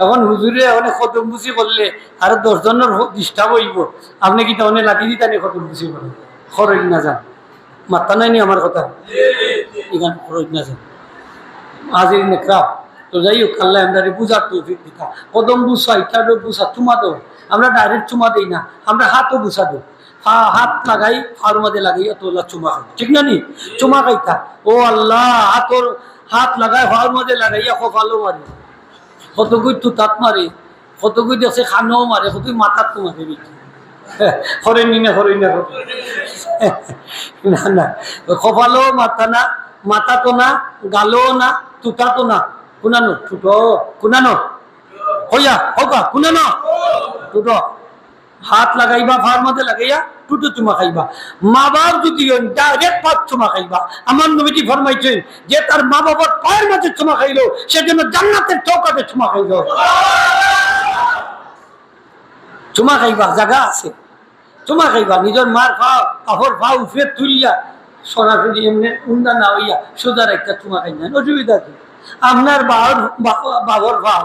এখন হুজুরে অনেক খতম বুঝি করলে আর 10 জনের ডিস্টার্ব হইব, আপনি কি তখন লাগি দিতে নি খতম বুঝি করেন খরচ না যান, মাত্রা নাই নি আমার কথা, এখান খরচ না যান হাজির নেকড়া। তো যাই হোক আল্লাহ আমরা বুঝার তৌফিক দিতা। কদম বুঝা ইটারও বুঝা চুমা দো, আমরা ডাইরেক্ট চুমা দিই না, আমরা হাতও বুঝা দো, হাত লাগাই ফার মধ্যে লাগাই তোলা চুমা খাই, ঠিক না নি? চুমা খাইতা ও আল্লাহ হাত লাগাই ফার মধ্যে লাগাইয়া কপালও মারি, কতগুই তুতাত মারে, কতগুই দেখছে খানও মারে, কতগুই মাথাত তো মারে বেটি হরেন নি না হরেন না না না কপালও মাথা না, মাথা তো না, গালও না, তুতা তো না, কুনানো ঠুটো কুনানো হইয়া হোকা কুনানো টুটো, হাত লাগাইবা ফার মধ্যে লাগাইয়া টুটু চুমা খাইবা। মা বাপ যদি ডাইরেক্ট পাঁচ চুমা খাইবা, আমার নবীজি ফরমাইছেন যে তার মা বাবার পায়ের মধ্যে চুমা খাইলো সেজন্য জান্নাতের চৌকাতে চুমা খাইল। চুমা খাইবা জায়গা আছে, চুমা খাইবা নিজের মার খাও কাপড় খাও উঠে তুলিয়া সরাসরি এমনি উন্দা না হইয়া সোজার একটা চুমা খাই না, অসুবিধা কি? আপনার বাবার ভাও